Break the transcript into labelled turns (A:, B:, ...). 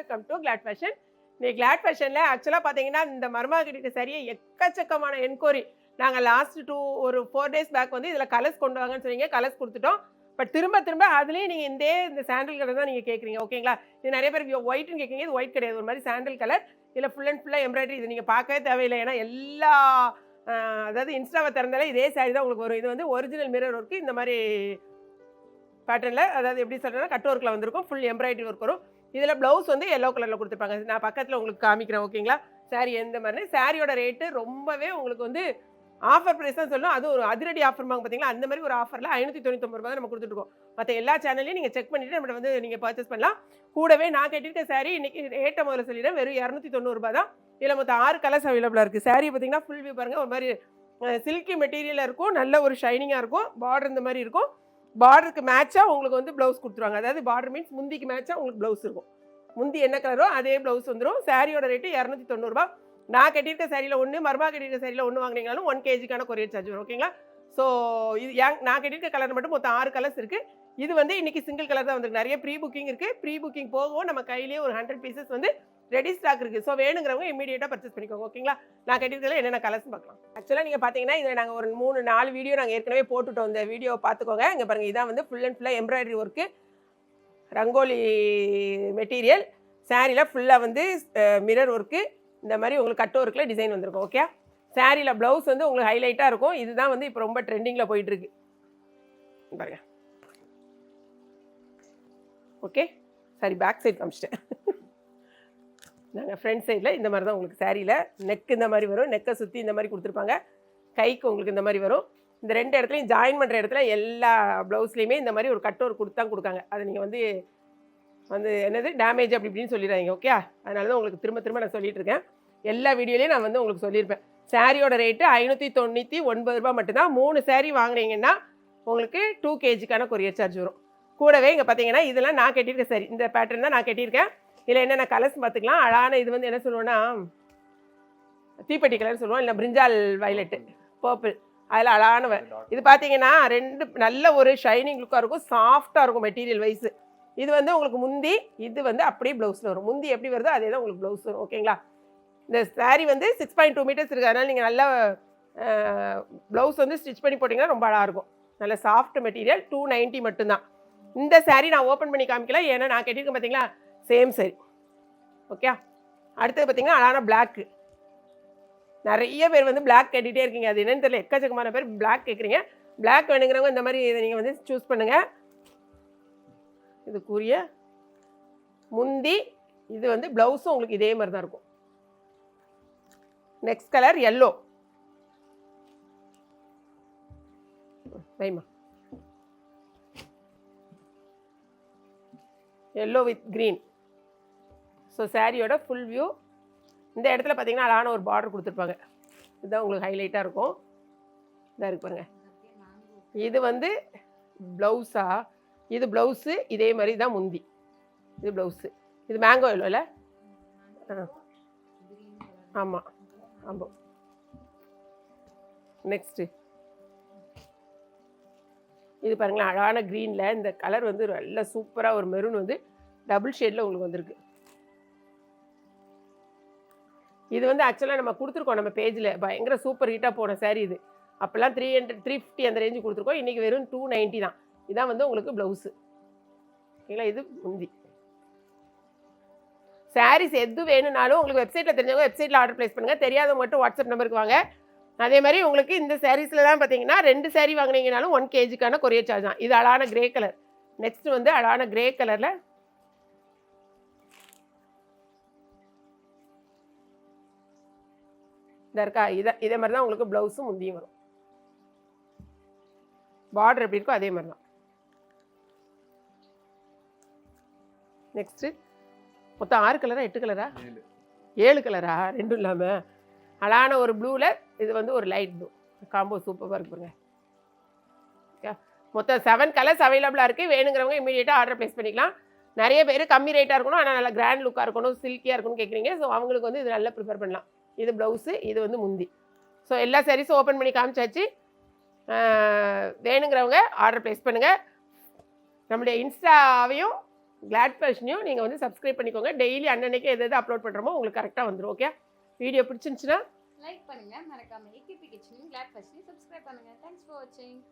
A: Welcome to Glad Fashion. இன்னைக்கு Glad ஃபேஷனில் ஆக்சுவலாக பார்த்தீங்கன்னா இந்த மருமகிட்ட சரியாக எக்கச்சக்கமான என்கொயரி. நாங்கள் லாஸ்ட் ஒரு 4 days பேக் வந்து இதில் கலர்ஸ் கொண்டு வாங்கன்னு சொன்னீங்க, கலர்ஸ் கொடுத்துட்டோம். பட் திரும்ப அதுலேயும் நீங்கள் இந்த சாண்டில் கலர் தான் நீங்கள் கேட்குறீங்க, ஓகேங்களா? இது நிறைய பேருக்கு ஒயிட்னு கேட்குறீங்க, இது ஒயிட் கிடையாது, ஒரு மாதிரி சாண்டில் கலர். இதில் ஃபுல் அண்ட் ஃபுல்லாக எம்ப்ராய்டரி. இது நீங்கள் பார்க்கவே தேவையில்லை, ஏன்னா எல்லா அதாவது இன்ஸ்டாவை திறந்தாலே இதே சாரி தான் உங்களுக்கு வரும். இது வந்து ஒரிஜினல் மிரர் ஒர்க்கு இந்த மாதிரி பேட்டர்னில், அதாவது எப்படி சொல்கிறேன்னா கட் ஒர்க்கில் வந்திருக்கும், ஃபுல் எம்ப்ராய்டரி ஒர்க் வரும். இதில் ப்ளவுஸ் வந்து எல்லோ கலரில் கொடுத்துருப்பாங்க. நான் பக்கத்தில் உங்களுக்கு காமிக்கிறேன், ஓகேங்களா? சாரி எந்த மாதிரி சாரியோட ரேட்டு ரொம்பவே உங்களுக்கு வந்து ஆஃபர் ப்ரைஸ் தான் சொல்லணும். அது ஒரு அதிரடி ஆஃபர் பார்த்தீங்களா, அந்த மாதிரி ஒரு ஆஃபரில் 599 ரூபா தான் நம்ம கொடுத்துருக்கோம். மற்ற எல்லா சேனல்லையும் நீங்கள் செக் பண்ணிவிட்டு நம்மகிட்ட வந்து நீங்கள் பர்ச்சேஸ் பண்ணலாம். கூடவே நான் கட்டியிருக்க சாரி இன்றைக்கி ரேட்டை முதல்ல சொல்லிடுறேன், வெறும் 290 ரூபா தான். இதில் மொத்தம் 6 கலர்ஸ் அவைலபிளாக இருக்குது. சாரி பார்த்தீங்கன்னா ஃபுல் வியூ பாருங்கள், ஒரு மாதிரி சில்கி மெட்டீரியலாக இருக்கும், நல்ல ஒரு ஷைனிங்காக இருக்கும். பார்டர் இந்த மாதிரி இருக்கும். பார்டருக்கு மேட்சாக உங்களுக்கு வந்து ப்ளவுஸ் கொடுத்துருவாங்க. அதாவது பார்டர் மீன்ஸ் முந்திக்கு மேட்சாக உங்களுக்கு ப்ளவுஸ் இருக்கும். முந்தி என்ன கலரோ அதே ப்ளவுஸ் வந்துடும். சாரியோட ரேட்டு 290 ரூபா. நான் கட்டியிருக்க சாரியில் ஒன்று, மருமா கட்டியிருக்க சாரியில் ஒன்று வாங்கினீங்கனாலும் 1 kgக்கான கொரியர் சார்ஜ் வரும், ஓகேங்களா? ஸோ இது நான் கட்டியிருக்க கலர் மட்டும் மொத்தம் 6 கலர்ஸ் இருக்குது. இது வந்து இன்றைக்கி சிங்கிள் கலர் தான் வந்துருக்கு. நிறைய ப்ரீ புக்கிங் இருக்குது. ப்ரீ புக்கிங் போகவும் நம்ம கையிலேயே ஒரு 100 பீசஸ் வந்து ரெடி ஸ்டாக் இருக்குது. ஸோ வேணுங்கிறவங்க இமீடியட்டாக பர்ச்சேஸ் பண்ணிக்கோங்க, ஓகேங்களா? நான் கட்டியிருக்கிறதுல என்னென்ன கலர்ஸ் பார்க்கலாம். ஆக்சுவலாக நீங்கள் பார்த்தீங்கன்னா இதில் நாங்கள் ஒரு 3-4 வீடியோ நாங்கள் ஏற்கனவே போட்டுவிட்டோம். இந்த வீடியோவை பார்த்துக்கோங்க. இங்கே பாருங்கள், இதான் வந்து ஃபுல் அண்ட் ஃபுல்லாக எம்ப்ராய்டரி ஒர்க்கு, ரங்கோலி மெட்டீரியல். சாரியில் ஃபுல்லாக வந்து மிரர் ஒர்க்கு, இந்த மாதிரி உங்களுக்கு கட் ஒர்க்கில் டிசைன் வந்திருக்கும், ஓகே? சாரியில் ப்ளவுஸ் வந்து உங்களுக்கு ஹைலைட்டாக இருக்கும். இதுதான் வந்து இப்போ ரொம்ப ட்ரெண்டிங்கில் போயிட்டுருக்கு பாருங்க, ஓகே? சரி, பேக் சைட் காமிச்சிட்டேன். நாங்கள் ஃப்ரண்ட் சைடில் இந்த மாதிரி தான் உங்களுக்கு சாரியில் நெக் இந்த மாதிரி வரும். நெக்கை சுற்றி இந்த மாதிரி கொடுத்துருப்பாங்க. கைக்கு உங்களுக்கு இந்த மாதிரி வரும். இந்த 2 இடத்துலையும் ஜாயின் பண்ணுற இடத்துல எல்லா ப்ளவுஸ்லேயுமே இந்த மாதிரி ஒரு கட் ஒர்க் கொடுத்து தான் கொடுக்காங்க. அதை நீங்கள் வந்து என்னது டேமேஜ் அப்படி இப்படின்னு சொல்லிடுறாங்க, ஓகே? அதனால தான் உங்களுக்கு திரும்ப நான் சொல்லிட்டு இருக்கேன். எல்லா வீடியோலையும் நான் வந்து உங்களுக்கு சொல்லியிருப்பேன். சாரியோட ரேட்டு 599 ரூபா மட்டும்தான். 3 சாரீ வாங்கினீங்கன்னா உங்களுக்கு 2 kgக்கான கொரியர் சார்ஜ் வரும். கூடவே இங்கே பார்த்தீங்கன்னா இதெல்லாம் நான் கட்டியிருக்க சாரி, இந்த பேட்டர்ன் தான் நான் கட்டியிருக்கேன். இதில் என்னென்ன கலர்ஸ் பார்த்துக்கலாம். அழகான இது வந்து என்ன சொல்லுவோன்னா தீப்பெட்டி கலர் சொல்லுவோம், இல்லை பிரிஞ்சால் வயலட்டு, பர்பிள், அதில் அழகான இது பார்த்தீங்கன்னா 2 நல்ல ஒரு ஷைனிங் லுக்காக இருக்கும், சாஃப்டாக இருக்கும் மெட்டீரியல் வைஸு. இது வந்து உங்களுக்கு முந்தி, இது வந்து அப்படியே ப்ளவுஸில் வரும். முந்தி எப்படி வருதோ அதே தான் உங்களுக்கு ப்ளவுஸ் வரும், ஓகேங்களா? இந்த சாரீ வந்து 6.2 மீட்டர்ஸ் இருக்குது. அதனால் நீங்கள் நல்லா ப்ளவுஸ் வந்து ஸ்டிச் பண்ணி போட்டிங்கன்னா ரொம்ப அழகாக இருக்கும். நல்ல சாஃப்ட் மெட்டீரியல். 290 மட்டும்தான். இந்த சாரீ நான் ஓப்பன் பண்ணி காமிக்கல, ஏன்னா நான் கட்டியிருக்கேன் பார்த்தீங்களா, சேம் சாரி, ஓகே? அடுத்தது பார்த்தீங்கன்னா அழகான பிளாக்கு. நிறைய பேர் வந்து பிளாக் கட்டிகிட்டே இருக்கீங்க, அது என்னன்னு தெரியல, எக்கச்சக்கமான பேர் பிளாக் கேட்குறீங்க. பிளாக் வேணுங்கிறவங்க இந்த மாதிரி இதை நீங்கள் வந்து சூஸ் பண்ணுங்கள். இதுக்குரிய முந்தி, இது வந்து ப்ளவுஸும் உங்களுக்கு இதே மாதிரி தான் இருக்கும். Next colour yellow, ரைமா, yellow with green. So சாரியோட ஃபுல் வியூ. இந்த இடத்துல பார்த்தீங்கன்னா அழகான ஒரு பார்டர் கொடுத்துருப்பாங்க. இதுதான் உங்களுக்கு ஹைலைட்டாக இருக்கும். இதாக இருக்கு பாருங்க. இது வந்து ப்ளவுஸா, இது ப்ளவுஸு, இதே மாதிரி தான் முந்தி. இது ப்ளவுஸு, இது மேங்கோ எல்லோ இல்லை? ஆமாம் ஆமாம். நெக்ஸ்ட்டு இது பாருங்களேன், அழகான க்ரீனில் இந்த கலர் வந்து நல்ல சூப்பராக ஒரு மெரூன் வந்து டபுள் ஷேடில் உங்களுக்கு வந்திருக்கு. இது வந்து ஆக்சுவலாக நம்ம கொடுத்துருக்கோம் நம்ம பேஜில், பயங்கர சூப்பர் ஹீட்டாக போன சாரீ இது. அப்போல்லாம் 300 350 அந்த ரேஞ்சு கொடுத்துருக்கோம். இன்றைக்கி வெறும் 290 தான். இதான் வந்து உங்களுக்கு ப்ளவுஸு, ஓகேங்களா? இது முந்தி. சாரீஸ் எது வேணும்னாலும் உங்களுக்கு வெப்சைட்டில் தெரிஞ்சவங்க வெப்சைட்டில் ஆர்டர் ப்ளேஸ் பண்ணுங்கள். தெரியாதவங்க மட்டும் வாட்ஸ்அப் நம்பருக்கு வாங்க. அதே மாதிரி உங்களுக்கு இந்த சாரீஸ்லாம் பார்த்தீங்கன்னா 2 சாரீ வாங்கினீங்கனாலும் 1 kgக்கான கொரியர் சார்ஜ் தான். இது அழகான கிரே கலர். நெக்ஸ்ட் வந்து அழகான கிரே கலரில் இதாக இருக்கா, இதே மாதிரி தான் உங்களுக்கு ப்ளவுஸும் முந்தியும் வரும். பார்டர் எப்படி இருக்கோ அதே மாதிரி தான். நெக்ஸ்ட்டு மொத்தம் 6 கலரா 8 கலரா 7 கலரா, ரெண்டும் இல்லாமல் அழகான ஒரு ப்ளூவில், இது வந்து ஒரு லைட் ப்ளூ காம்போ சூப்பராக இருக்கு பாருங்க. ஓகே, மொத்தம் 7 கலர்ஸ் அவைலபிளாக இருக்குது. வேணுங்கிறவங்க இமீடியட்டாக ஆர்டர் ப்ளேஸ் பண்ணிக்கலாம். நிறைய பேர் கம்மி ரேட்டாக இருக்கணும், ஆனால் நல்லா கிராண்ட் லுக்காக இருக்கணும், சில்கியாக இருக்கணும்னு கேட்குறீங்க. ஸோ அவங்களுக்கு வந்து இது நல்லா ப்ரிஃபர் பண்ணலாம். இது ப்ளவுஸு, இது வந்து முந்தி. ஸோ எல்லா சாரீஸும் ஓப்பன் பண்ணி காமிச்சாச்சு. வேணுங்கிறவங்க ஆர்டர் ப்ளேஸ் பண்ணுங்கள். நம்முடைய இன்ஸ்டாவையும் கிளாட் ஃபேஷனையும் நீங்கள் வந்து சப்ஸ்கிரைப் பண்ணிக்கோங்க. டெய்லி அன்னன்னைக்கு எது எது அப்லோட் பண்ணுறோமோ உங்களுக்கு கரெக்டாக வந்துடும். ஓகே, வீடியோ பிடிச்சிருந்துச்சுன்னா
B: லைக் பண்ணுங்க, மறக்காம ஏகேபி கிச்சனையும் கிளாட் ஃபேஷனையும் சப்ஸ்கிரைப் பண்ணுங்க. தேங்க்ஸ் ஃபார் வாட்சிங்.